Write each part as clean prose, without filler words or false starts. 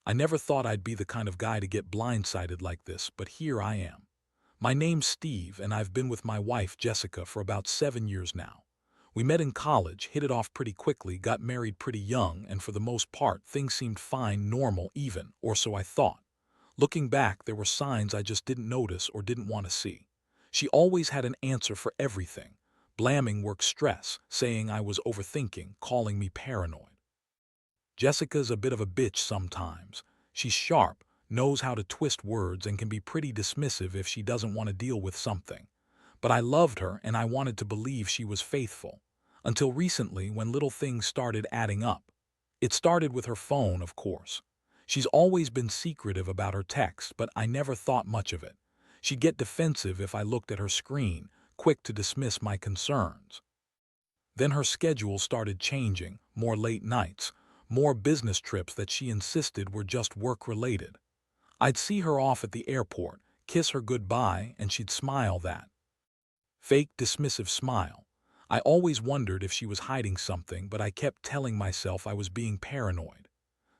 I never thought I'd be the kind of guy to get blindsided like this, but here I am. My name's Steve, and I've been with my wife, Jessica, for about 7 years now. We met in college, hit it off pretty quickly, got married pretty young, and for the most part, things seemed fine, normal even, or so I thought. Looking back, there were signs I just didn't notice or didn't want to see. She always had an answer for everything, blaming work stress, saying I was overthinking, calling me paranoid. Jessica's a bit of a bitch sometimes. She's sharp, knows how to twist words, and can be pretty dismissive if she doesn't want to deal with something. But I loved her and I wanted to believe she was faithful. Until recently, when little things started adding up. It started with her phone, of course. She's always been secretive about her texts, but I never thought much of it. She'd get defensive if I looked at her screen, quick to dismiss my concerns. Then her schedule started changing, more late nights, more business trips that she insisted were just work-related. I'd see her off at the airport, kiss her goodbye, and she'd smile that fake, dismissive smile. I always wondered if she was hiding something, but I kept telling myself I was being paranoid.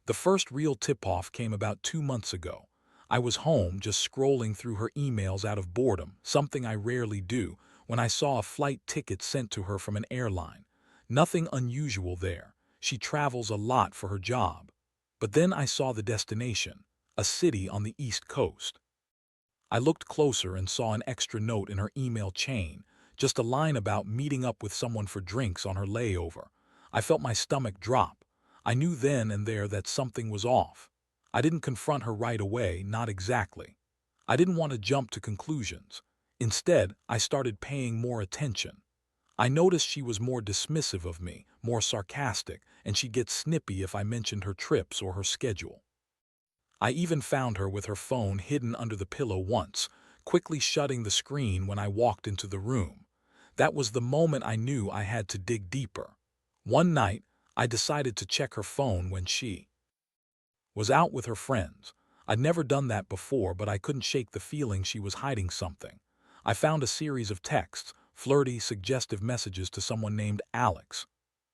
The first real tip-off came about 2 months ago. I was home, just scrolling through her emails out of boredom, something I rarely do, when I saw a flight ticket sent to her from an airline. Nothing unusual there. She travels a lot for her job. But then I saw the destination, a city on the East Coast. I looked closer and saw an extra note in her email chain, just a line about meeting up with someone for drinks on her layover. I felt my stomach drop. I knew then and there that something was off. I didn't confront her right away, not exactly. I didn't want to jump to conclusions. Instead, I started paying more attention. I noticed she was more dismissive of me, more sarcastic, and she'd get snippy if I mentioned her trips or her schedule. I even found her with her phone hidden under the pillow once, quickly shutting the screen when I walked into the room. That was the moment I knew I had to dig deeper. One night, I decided to check her phone when she was out with her friends. I'd never done that before, but I couldn't shake the feeling she was hiding something. I found a series of texts, flirty, suggestive messages to someone named Alex.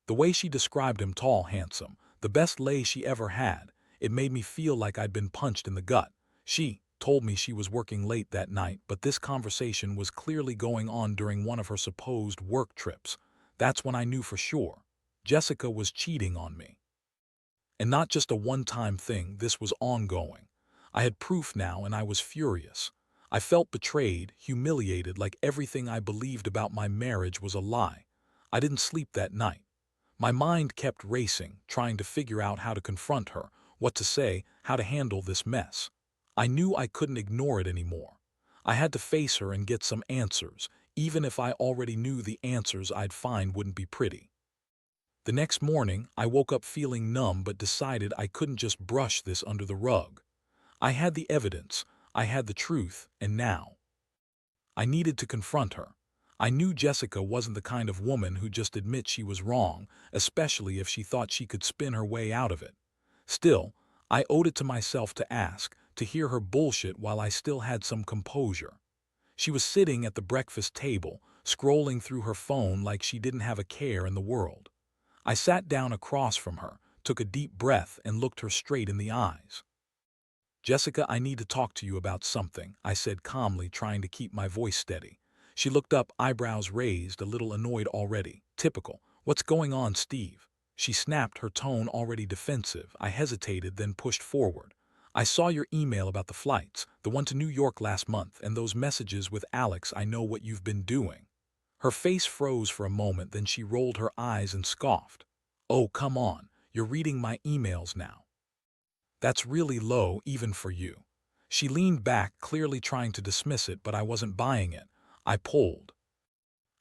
The way she described him, tall, handsome, the best lay she ever had, it made me feel like I'd been punched in the gut. She told me she was working late that night, but this conversation was clearly going on during one of her supposed work trips. That's when I knew for sure. Jessica was cheating on me. And not just a one-time thing, this was ongoing. I had proof now and I was furious. I felt betrayed, humiliated, like everything I believed about my marriage was a lie. I didn't sleep that night. My mind kept racing, trying to figure out how to confront her, what to say, how to handle this mess. I knew I couldn't ignore it anymore. I had to face her and get some answers, even if I already knew the answers I'd find wouldn't be pretty. The next morning, I woke up feeling numb but decided I couldn't just brush this under the rug. I had the evidence, I had the truth, and now I needed to confront her. I knew Jessica wasn't the kind of woman who'd just admit she was wrong, especially if she thought she could spin her way out of it. Still, I owed it to myself to ask, to hear her bullshit while I still had some composure. She was sitting at the breakfast table, scrolling through her phone like she didn't have a care in the world. I sat down across from her, took a deep breath, and looked her straight in the eyes. "Jessica, I need to talk to you about something," I said calmly, trying to keep my voice steady. She looked up, eyebrows raised, a little annoyed already. Typical. "What's going on, Steve?" She snapped, her tone already defensive. I hesitated, then pushed forward. "I saw your email about the flights, the one to New York last month, and those messages with Alex. I know what you've been doing." Her face froze for a moment, then she rolled her eyes and scoffed. "Oh, come on, you're reading my emails now. That's really low, even for you." She leaned back, clearly trying to dismiss it, but I wasn't buying it. I pulled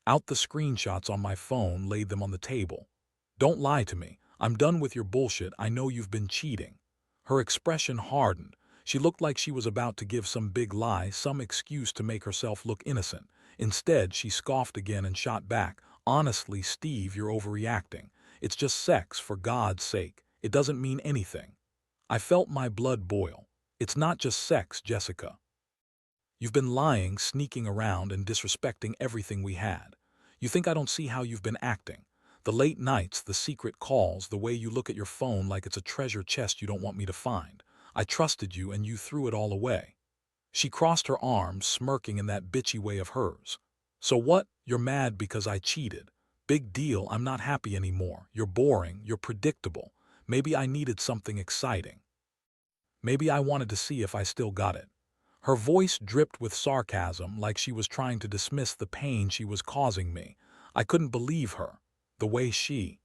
out the screenshots on my phone, laid them on the table. "Don't lie to me. I'm done with your bullshit. I know you've been cheating." Her expression hardened. She looked like she was about to give some big lie, some excuse to make herself look innocent. Instead, she scoffed again and shot back. "Honestly, Steve, you're overreacting. It's just sex, for God's sake. It doesn't mean anything." I felt my blood boil. "It's not just sex, Jessica. You've been lying, sneaking around, and disrespecting everything we had. You think I don't see how you've been acting? The late nights, the secret calls, the way you look at your phone like it's a treasure chest you don't want me to find. I trusted you and you threw it all away." She crossed her arms, smirking in that bitchy way of hers. "So what? You're mad because I cheated. Big deal, I'm not happy anymore. You're boring, you're predictable. Maybe I needed something exciting. Maybe I wanted to see if I still got it." Her voice dripped with sarcasm, like she was trying to dismiss the pain she was causing me. I couldn't believe her. The way she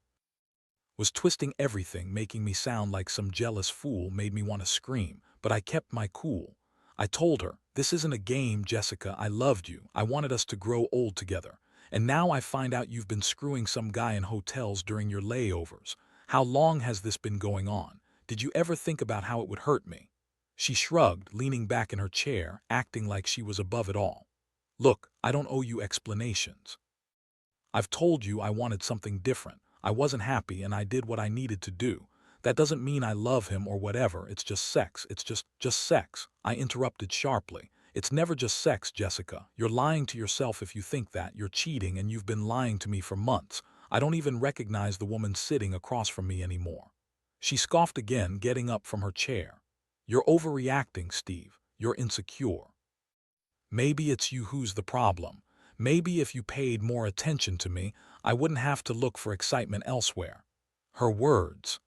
was twisting everything, making me sound like some jealous fool, made me want to scream, but I kept my cool. I told her, "This isn't a game, Jessica. I loved you. I wanted us to grow old together. And now I find out you've been screwing some guy in hotels during your layovers. How long has this been going on? Did you ever think about how it would hurt me?" She shrugged, leaning back in her chair, acting like she was above it all. "Look, I don't owe you explanations. I've told you I wanted something different. I wasn't happy and I did what I needed to do. That doesn't mean I love him or whatever. It's just sex. It's just sex." I interrupted sharply. "It's never just sex, Jessica. You're lying to yourself if you think that. You're cheating and you've been lying to me for months. I don't even recognize the woman sitting across from me anymore." She scoffed again, getting up from her chair. "You're overreacting, Steve. You're insecure. Maybe it's you who's the problem. Maybe if you paid more attention to me, I wouldn't have to look for excitement elsewhere." Her words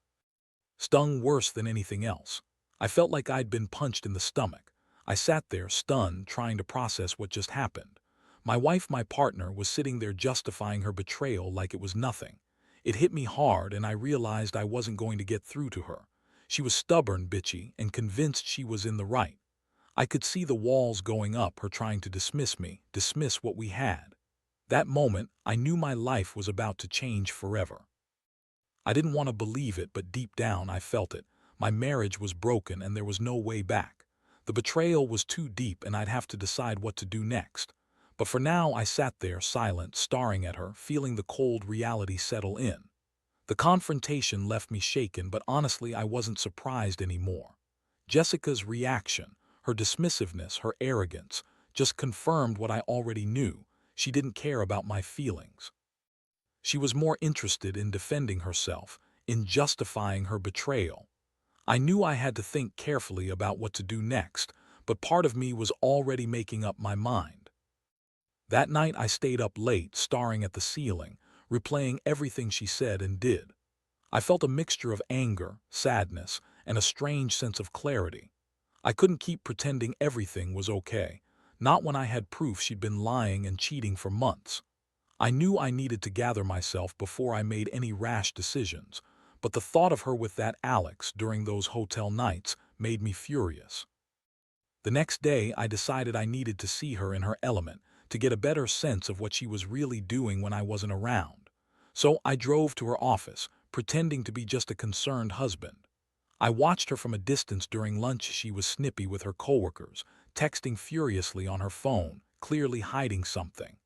stung worse than anything else. I felt like I'd been punched in the stomach. I sat there, stunned, trying to process what just happened. My wife, my partner, was sitting there justifying her betrayal like it was nothing. It hit me hard, and I realized I wasn't going to get through to her. She was stubborn, bitchy, and convinced she was in the right. I could see the walls going up, her trying to dismiss me, dismiss what we had. That moment, I knew my life was about to change forever. I didn't want to believe it, but deep down I felt it. My marriage was broken and there was no way back. The betrayal was too deep and I'd have to decide what to do next. But for now I sat there, silent, staring at her, feeling the cold reality settle in. The confrontation left me shaken, but honestly I wasn't surprised anymore. Jessica's reaction, her dismissiveness, her arrogance, just confirmed what I already knew. She didn't care about my feelings. She was more interested in defending herself, in justifying her betrayal. I knew I had to think carefully about what to do next, but part of me was already making up my mind. That night I stayed up late, staring at the ceiling, replaying everything she said and did. I felt a mixture of anger, sadness, and a strange sense of clarity. I couldn't keep pretending everything was okay, not when I had proof she'd been lying and cheating for months. I knew I needed to gather myself before I made any rash decisions, but the thought of her with that Alex during those hotel nights made me furious. The next day, I decided I needed to see her in her element to get a better sense of what she was really doing when I wasn't around. So I drove to her office, pretending to be just a concerned husband. I watched her from a distance during lunch. She was snippy with her coworkers, texting furiously on her phone, clearly hiding something.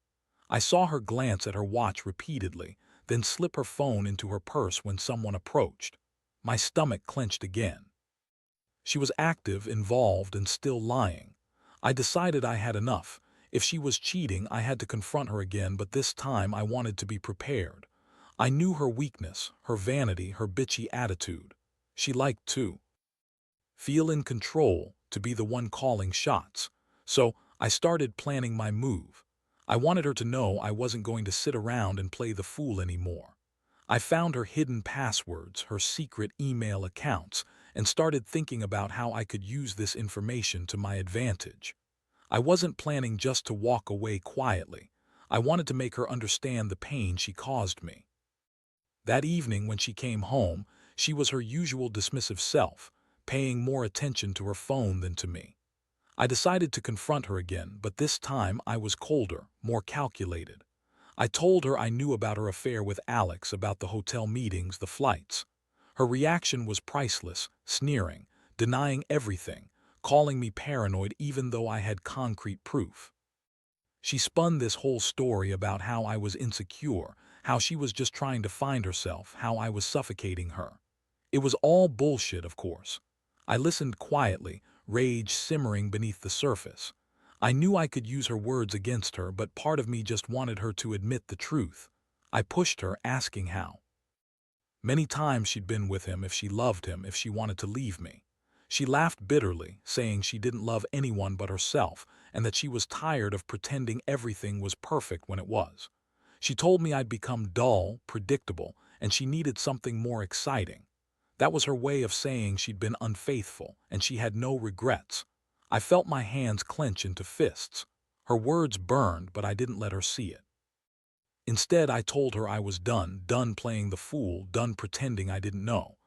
I saw her glance at her watch repeatedly, then slip her phone into her purse when someone approached. My stomach clenched again. She was active, involved, and still lying. I decided I had enough. If she was cheating, I had to confront her again, but this time I wanted to be prepared. I knew her weakness, her vanity, her bitchy attitude. She liked to feel in control, to be the one calling shots. So I started planning my move. I wanted her to know I wasn't going to sit around and play the fool anymore. I found her hidden passwords, her secret email accounts, and started thinking about how I could use this information to my advantage. I wasn't planning just to walk away quietly. I wanted to make her understand the pain she caused me. That evening when she came home, she was her usual dismissive self, paying more attention to her phone than to me. I decided to confront her again, but this time I was colder, more calculated. I told her I knew about her affair with Alex, about the hotel meetings, the flights. Her reaction was priceless, sneering, denying everything, calling me paranoid even though I had concrete proof. She spun this whole story about how I was insecure, how she was just trying to find herself, how I was suffocating her. It was all bullshit, of course. I listened quietly, rage simmering beneath the surface. I knew I could use her words against her, but part of me just wanted her to admit the truth. I pushed her, asking how many times she'd been with him, if she loved him, if she wanted to leave me. She laughed bitterly, saying she didn't love anyone but herself and that she was tired of pretending everything was perfect when it was. She told me I'd become dull, predictable, and she needed something more exciting. That was her way of saying she'd been unfaithful and she had no regrets. I felt my hands clench into fists. Her words burned, but I didn't let her see it. Instead, I told her I was done playing the fool, done pretending I didn't know.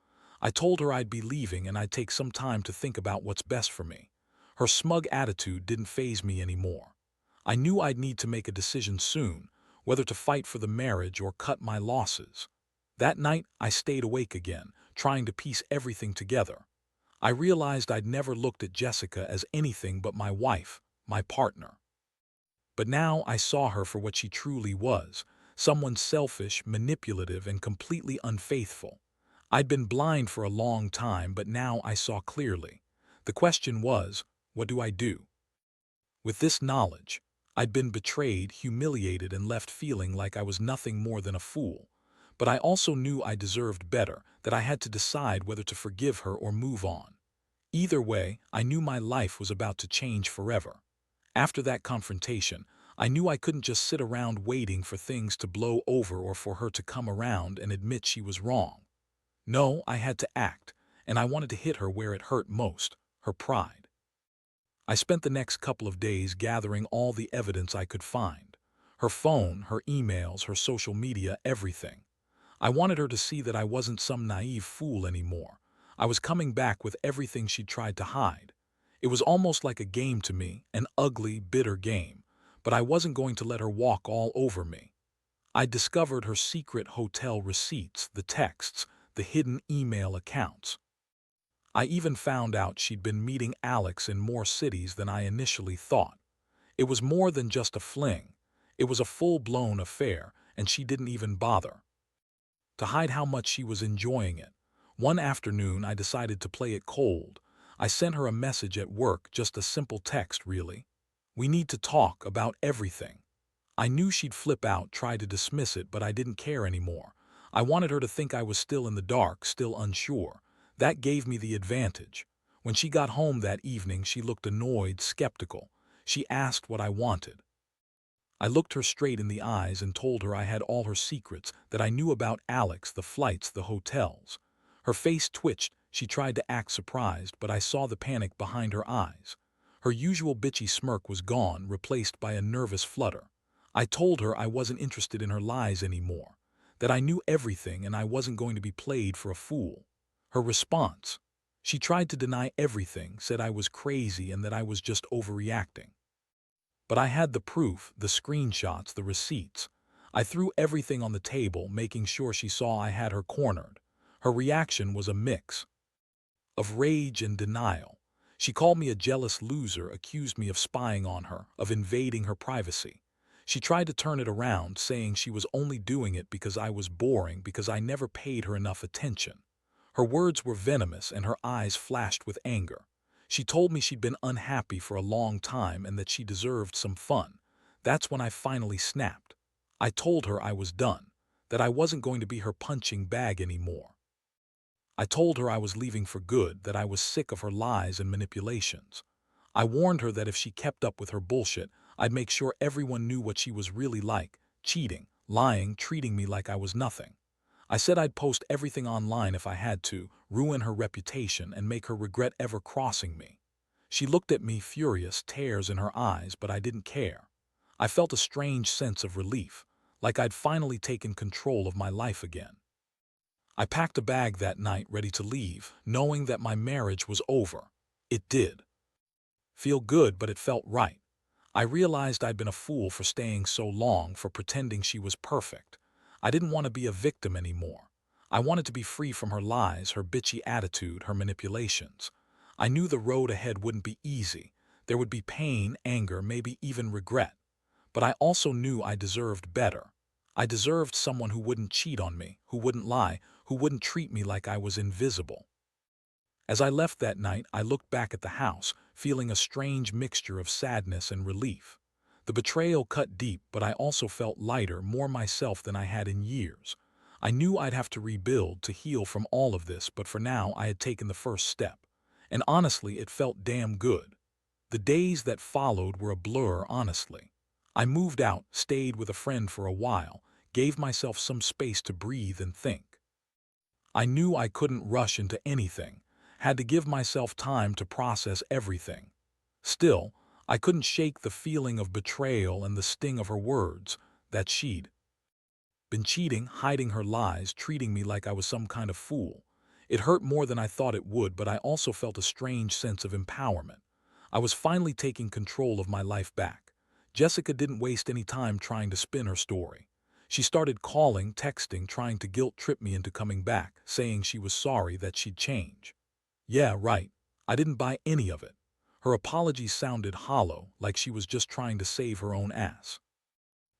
I told her I'd be leaving and I'd take some time to think about what's best for me. Her smug attitude didn't faze me anymore. I knew I'd need to make a decision soon, whether to fight for the marriage or cut my losses. That night, I stayed awake again, trying to piece everything together. I realized I'd never looked at Jessica as anything but my wife, my partner. But now I saw her for what she truly was, someone selfish, manipulative, and completely unfaithful. I'd been blind for a long time, but now I saw clearly. The question was, what do I do? With this knowledge, I'd been betrayed, humiliated, and left feeling like I was nothing more than a fool. But I also knew I deserved better, that I had to decide whether to forgive her or move on. Either way, I knew my life was about to change forever. After that confrontation, I knew I couldn't just sit around waiting for things to blow over or for her to come around and admit she was wrong. No, I had to act, and I wanted to hit her where it hurt most, her pride. I spent the next couple of days gathering all the evidence I could find. Her phone, her emails, her social media, everything. I wanted her to see that I wasn't some naive fool anymore. I was coming back with everything she'd tried to hide. It was almost like a game to me, an ugly, bitter game, but I wasn't going to let her walk all over me. I discovered her secret hotel receipts, the texts, the hidden email accounts. I even found out she'd been meeting Alex in more cities than I initially thought. It was more than just a fling. It was a full-blown affair, and she didn't even bother to hide how much she was enjoying it. One afternoon, I decided to play it cold. I sent her a message at work, just a simple text, really. We need to talk about everything. I knew she'd flip out, try to dismiss it, but I didn't care anymore. I wanted her to think I was still in the dark, still unsure. That gave me the advantage. When she got home that evening, she looked annoyed, skeptical. She asked what I wanted. I looked her straight in the eyes and told her I had all her secrets, that I knew about Alex, the flights, the hotels. Her face twitched. She tried to act surprised, but I saw the panic behind her eyes. Her usual bitchy smirk was gone, replaced by a nervous flutter. I told her I wasn't interested in her lies anymore, that I knew everything and I wasn't going to be played for a fool. Her response: she tried to deny everything, said I was crazy and that I was just overreacting. But I had the proof, the screenshots, the receipts. I threw everything on the table, making sure she saw I had her cornered. Her reaction was a mix of rage and denial. She called me a jealous loser, accused me of spying on her, of invading her privacy. She tried to turn it around, saying she was only doing it because I was boring, because I never paid her enough attention. Her words were venomous and her eyes flashed with anger. She told me she'd been unhappy for a long time and that she deserved some fun. That's when I finally snapped. I told her I was done, that I wasn't going to be her punching bag anymore. I told her I was leaving for good, that I was sick of her lies and manipulations. I warned her that if she kept up with her bullshit, I'd make sure everyone knew what she was really like, cheating, lying, treating me like I was nothing. I said I'd post everything online if I had to, ruin her reputation and make her regret ever crossing me. She looked at me furious, tears in her eyes, but I didn't care. I felt a strange sense of relief, like I'd finally taken control of my life again. I packed a bag that night, ready to leave, knowing that my marriage was over. It did feel good, but it felt right. I realized I'd been a fool for staying so long, for pretending she was perfect. I didn't want to be a victim anymore. I wanted to be free from her lies, her bitchy attitude, her manipulations. I knew the road ahead wouldn't be easy. There would be pain, anger, maybe even regret. But I also knew I deserved better. I deserved someone who wouldn't cheat on me, who wouldn't lie, who wouldn't treat me like I was invisible. As I left that night, I looked back at the house, feeling a strange mixture of sadness and relief. The betrayal cut deep, but I also felt lighter, more myself than I had in years. I knew I'd have to rebuild, to heal from all of this, but for now I had taken the first step. And honestly, it felt damn good. The days that followed were a blur, honestly. I moved out, stayed with a friend for a while, gave myself some space to breathe and think. I knew I couldn't rush into anything, had to give myself time to process everything. Still, I couldn't shake the feeling of betrayal and the sting of her words, that she'd been cheating, hiding her lies, treating me like I was some kind of fool. It hurt more than I thought it would, but I also felt a strange sense of empowerment. I was finally taking control of my life back. Jessica didn't waste any time trying to spin her story. She started calling, texting, trying to guilt-trip me into coming back, saying she was sorry, that she'd change. Yeah, right. I didn't buy any of it. Her apologies sounded hollow, like she was just trying to save her own ass.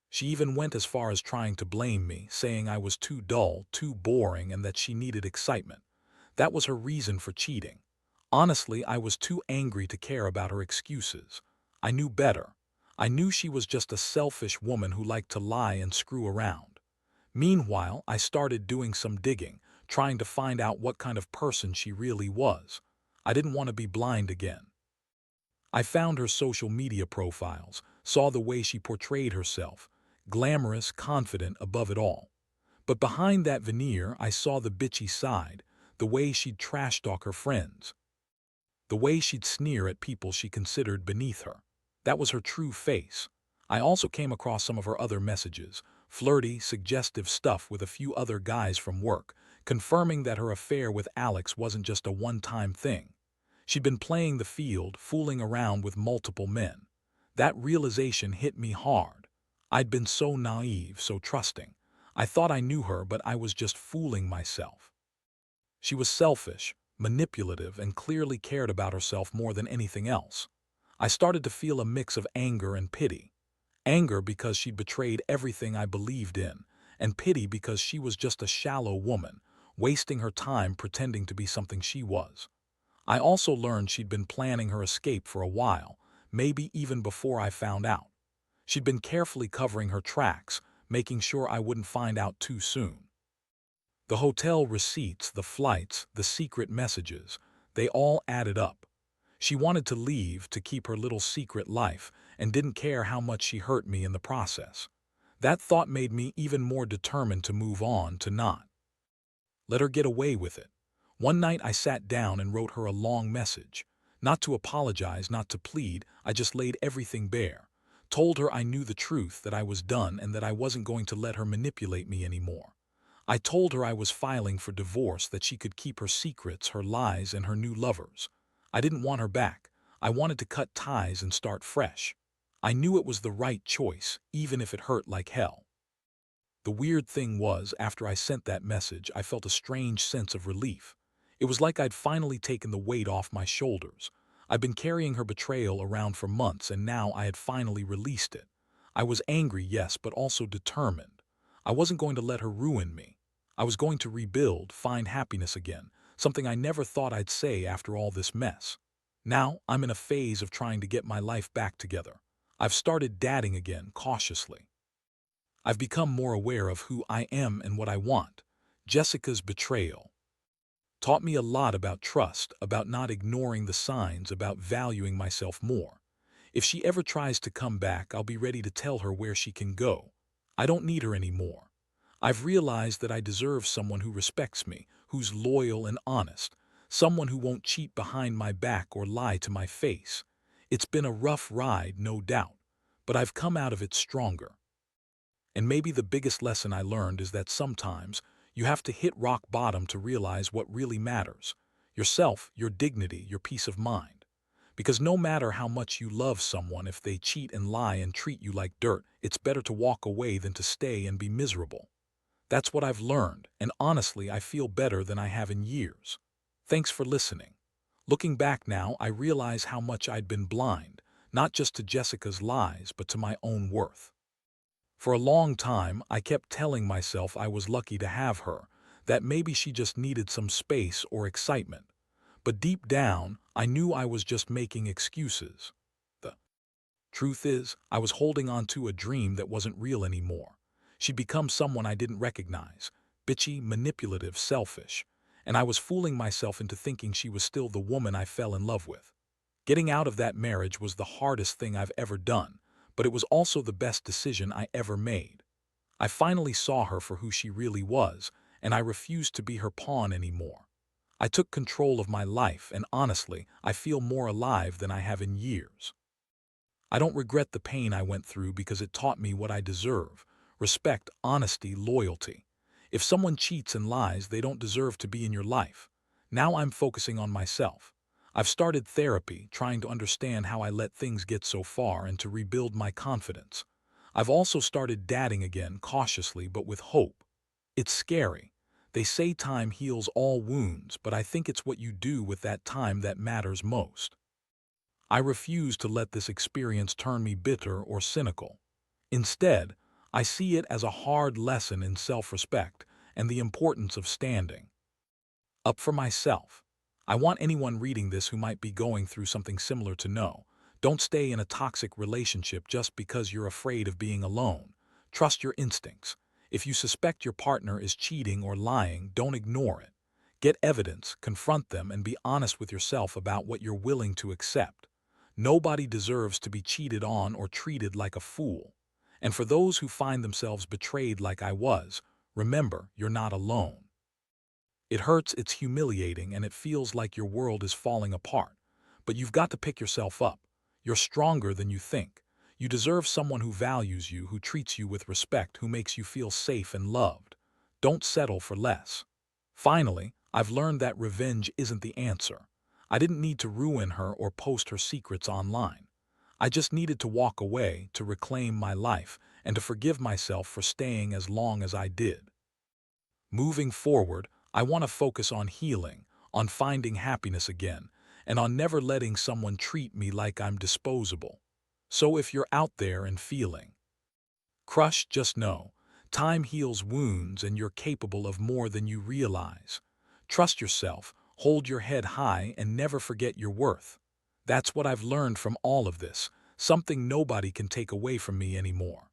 She even went as far as trying to blame me, saying I was too dull, too boring, and that she needed excitement. That was her reason for cheating. Honestly, I was too angry to care about her excuses. I knew better. I knew she was just a selfish woman who liked to lie and screw around. Meanwhile, I started doing some digging, trying to find out what kind of person she really was. I didn't want to be blind again. I found her social media profiles, saw the way she portrayed herself, glamorous, confident, above it all. But behind that veneer, I saw the bitchy side, the way she'd trash-talk her friends, the way she'd sneer at people she considered beneath her. That was her true face. I also came across some of her other messages, flirty, suggestive stuff with a few other guys from work, confirming that her affair with Alex wasn't just a one-time thing. She'd been playing the field, fooling around with multiple men. That realization hit me hard. I'd been so naive, so trusting. I thought I knew her, but I was just fooling myself. She was selfish, manipulative, and clearly cared about herself more than anything else. I started to feel a mix of anger and pity. Anger because she'd betrayed everything I believed in, and pity because she was just a shallow woman, wasting her time pretending to be something she was. I also learned she'd been planning her escape for a while, maybe even before I found out. She'd been carefully covering her tracks, making sure I wouldn't find out too soon. The hotel receipts, the flights, the secret messages, they all added up. She wanted to leave, to keep her little secret life, and didn't care how much she hurt me in the process. That thought made me even more determined to move on, to not let her get away with it. One night I sat down and wrote her a long message. Not to apologize, not to plead, I just laid everything bare. Told her I knew the truth, that I was done and that I wasn't going to let her manipulate me anymore. I told her I was filing for divorce, that she could keep her secrets, her lies, and her new lovers. I didn't want her back. I wanted to cut ties and start fresh. I knew it was the right choice, even if it hurt like hell. The weird thing was, after I sent that message, I felt a strange sense of relief. It was like I'd finally taken the weight off my shoulders. I'd been carrying her betrayal around for months, and now I had finally released it. I was angry, yes, but also determined. I wasn't going to let her ruin me. I was going to rebuild, find happiness again, something I never thought I'd say after all this mess. Now, I'm in a phase of trying to get my life back together. I've started dating again, cautiously. I've become more aware of who I am and what I want. Jessica's betrayal taught me a lot about trust, about not ignoring the signs, about valuing myself more. If she ever tries to come back, I'll be ready to tell her where she can go. I don't need her anymore. I've realized that I deserve someone who respects me, who's loyal and honest, someone who won't cheat behind my back or lie to my face. It's been a rough ride, no doubt, but I've come out of it stronger. And maybe the biggest lesson I learned is that sometimes you have to hit rock bottom to realize what really matters. Yourself, your dignity, your peace of mind. Because no matter how much you love someone, if they cheat and lie and treat you like dirt, it's better to walk away than to stay and be miserable. That's what I've learned, and honestly, I feel better than I have in years. Thanks for listening. Looking back now, I realize how much I'd been blind, not just to Jessica's lies, but to my own worth. For a long time, I kept telling myself I was lucky to have her, that maybe she just needed some space or excitement. But deep down, I knew I was just making excuses. The truth is, I was holding on to a dream that wasn't real anymore. She'd become someone I didn't recognize, bitchy, manipulative, selfish. and I was fooling myself into thinking she was still the woman I fell in love with. Getting out of that marriage was the hardest thing I've ever done, but it was also the best decision I ever made. I finally saw her for who she really was, and I refused to be her pawn anymore. I took control of my life, and honestly, I feel more alive than I have in years. I don't regret the pain I went through because it taught me what I deserve: respect, honesty, loyalty. If someone cheats and lies, they don't deserve to be in your life. Now I'm focusing on myself. I've started therapy, trying to understand how I let things get so far and to rebuild my confidence. I've also started dating again, cautiously but with hope. It's scary. They say time heals all wounds, but I think it's what you do with that time that matters most. I refuse to let this experience turn me bitter or cynical. Instead, I see it as a hard lesson in self-respect and the importance of standing up for myself. I want anyone reading this who might be going through something similar to know: don't stay in a toxic relationship just because you're afraid of being alone. Trust your instincts. If you suspect your partner is cheating or lying, don't ignore it. Get evidence, confront them, and be honest with yourself about what you're willing to accept. Nobody deserves to be cheated on or treated like a fool. And for those who find themselves betrayed like I was, remember, you're not alone. It hurts, it's humiliating, and it feels like your world is falling apart. But you've got to pick yourself up. You're stronger than you think. You deserve someone who values you, who treats you with respect, who makes you feel safe and loved. Don't settle for less. Finally, I've learned that revenge isn't the answer. I didn't need to ruin her or post her secrets online. I just needed to walk away, to reclaim my life, and to forgive myself for staying as long as I did. Moving forward, I want to focus on healing, on finding happiness again, and on never letting someone treat me like I'm disposable. So if you're out there and feeling crushed, just know, time heals wounds and you're capable of more than you realize. Trust yourself, hold your head high, and never forget your worth. That's what I've learned from all of this, something nobody can take away from me anymore.